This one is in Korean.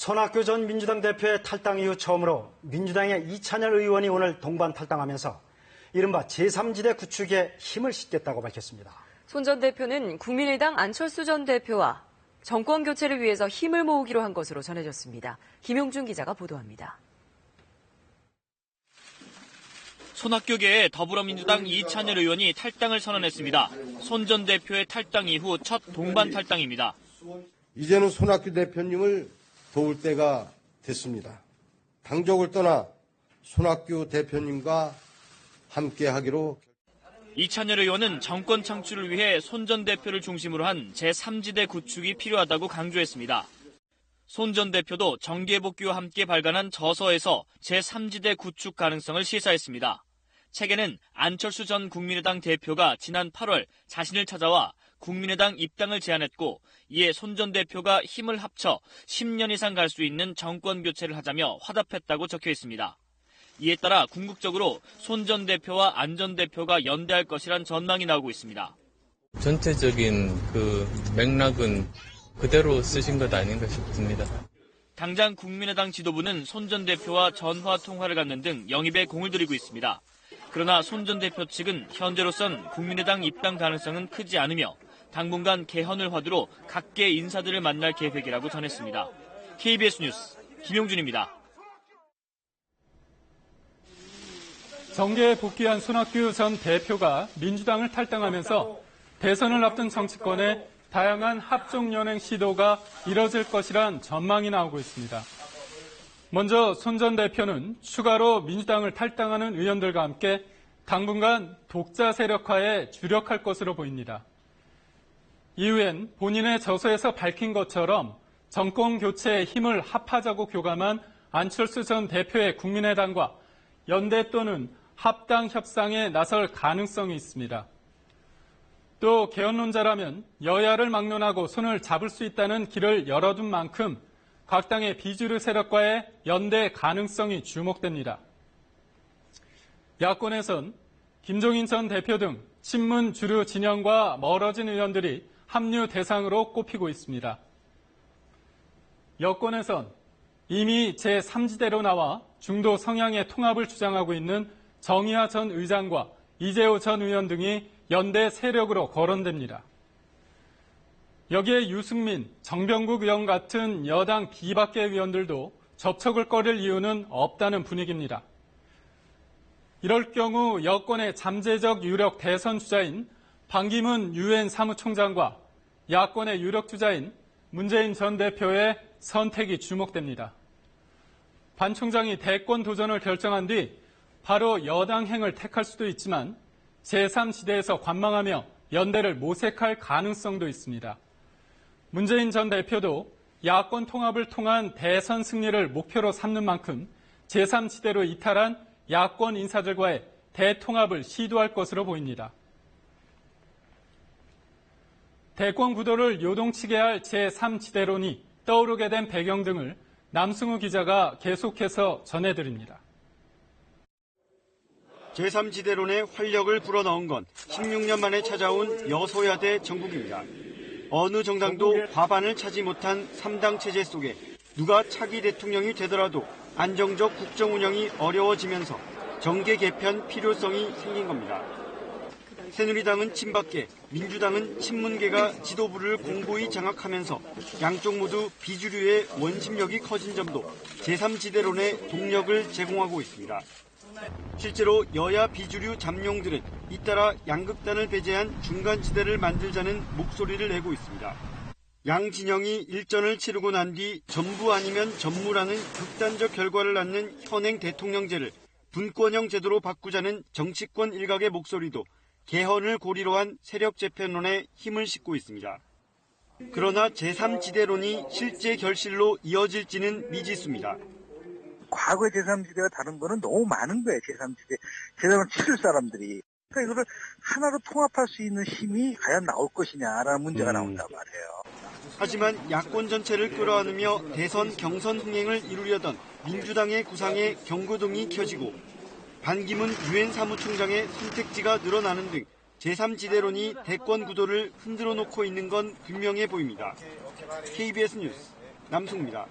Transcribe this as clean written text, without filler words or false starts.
손학규 전 민주당 대표의 탈당 이후 처음으로 민주당의 이찬열 의원이 오늘 동반 탈당하면서 이른바 제3지대 구축에 힘을 싣겠다고 밝혔습니다. 손 전 대표는 국민의당 안철수 전 대표와 정권 교체를 위해서 힘을 모으기로 한 것으로 전해졌습니다. 김용준 기자가 보도합니다. 손학규계의 더불어민주당 이찬열 의원이 탈당을 선언했습니다. 손 전 대표의 탈당 이후 첫 동반 탈당입니다. 이제는 손학규 대표님을 도울 때가 됐습니다. 당적을 떠나 손학규 대표님과 함께하기로. 이찬열 의원은 정권 창출을 위해 손 전 대표를 중심으로 한 제3지대 구축이 필요하다고 강조했습니다. 손 전 대표도 정계복귀와 함께 발간한 저서에서 제3지대 구축 가능성을 시사했습니다. 책에는 안철수 전 국민의당 대표가 지난 8월 자신을 찾아와 국민의당 입당을 제안했고, 이에 손 전 대표가 힘을 합쳐 10년 이상 갈 수 있는 정권 교체를 하자며 화답했다고 적혀 있습니다. 이에 따라 궁극적으로 손 전 대표와 안 전 대표가 연대할 것이란 전망이 나오고 있습니다. 전체적인 맥락은 그대로 쓰신 것 아닌가 싶습니다. 당장 국민의당 지도부는 손 전 대표와 전화 통화를 갖는 등 영입에 공을 들이고 있습니다. 그러나 손 전 대표 측은 현재로선 국민의당 입당 가능성은 크지 않으며 당분간 개헌을 화두로 각계 인사들을 만날 계획이라고 전했습니다. KBS 뉴스 김용준입니다. 정계에 복귀한 손학규 전 대표가 민주당을 탈당하면서 대선을 앞둔 정치권에 다양한 합종연행 시도가 이뤄질 것이란 전망이 나오고 있습니다. 먼저 손 전 대표는 추가로 민주당을 탈당하는 의원들과 함께 당분간 독자 세력화에 주력할 것으로 보입니다. 이후엔 본인의 저서에서 밝힌 것처럼 정권 교체에 힘을 합하자고 교감한 안철수 전 대표의 국민의당과 연대 또는 합당 협상에 나설 가능성이 있습니다. 또 개헌론자라면 여야를 막론하고 손을 잡을 수 있다는 길을 열어둔 만큼 각 당의 비주류 세력과의 연대 가능성이 주목됩니다. 야권에선 김종인 전 대표 등 친문 주류 진영과 멀어진 의원들이 합류 대상으로 꼽히고 있습니다. 여권에선 이미 제3지대로 나와 중도 성향의 통합을 주장하고 있는 정의화 전 의장과 이재호 전 의원 등이 연대 세력으로 거론됩니다. 여기에 유승민, 정병국 의원 같은 여당 비박계 의원들도 접촉을 꺼릴 이유는 없다는 분위기입니다. 이럴 경우 여권의 잠재적 유력 대선 주자인 반기문 유엔 사무총장과 야권의 유력 주자인 문재인 전 대표의 선택이 주목됩니다. 반 총장이 대권 도전을 결정한 뒤 바로 여당행을 택할 수도 있지만 제3지대에서 관망하며 연대를 모색할 가능성도 있습니다. 문재인 전 대표도 야권 통합을 통한 대선 승리를 목표로 삼는 만큼 제3지대로 이탈한 야권 인사들과의 대통합을 시도할 것으로 보입니다. 대권 구도를 요동치게 할 제3지대론이 떠오르게 된 배경 등을 남승우 기자가 계속해서 전해드립니다. 제3지대론의 활력을 불어넣은 건 16년 만에 찾아온 여소야대 정국입니다. 어느 정당도 과반을 차지 못한 3당 체제 속에 누가 차기 대통령이 되더라도 안정적 국정 운영이 어려워지면서 정계 개편 필요성이 생긴 겁니다. 새누리당은 친박계, 민주당은 친문계가 지도부를 공고히 장악하면서 양쪽 모두 비주류의 원심력이 커진 점도 제3지대론의 동력을 제공하고 있습니다. 실제로 여야 비주류 잠룡들은 잇따라 양극단을 배제한 중간지대를 만들자는 목소리를 내고 있습니다. 양 진영이 일전을 치르고 난 뒤 전부 아니면 전무라는 극단적 결과를 낳는 현행 대통령제를 분권형 제도로 바꾸자는 정치권 일각의 목소리도 개헌을 고리로 한 세력 재편론에 힘을 싣고 있습니다. 그러나 제3지대론이 실제 결실로 이어질지는 미지수입니다. 과거의 제3지대와 다른 거는 너무 많은 거예요. 제3지대를 치를 사람들이. 그러니까 이거를 하나로 통합할 수 있는 힘이 과연 나올 것이냐라는 문제가 나온단 말이에요. 하지만 야권 전체를 끌어안으며 대선 경선 흥행을 이루려던 민주당의 구상에 경고등이 켜지고 반기문 유엔 사무총장의 선택지가 늘어나는 등 제3지대론이 대권 구도를 흔들어 놓고 있는 건 분명해 보입니다. KBS 뉴스 남승우입니다.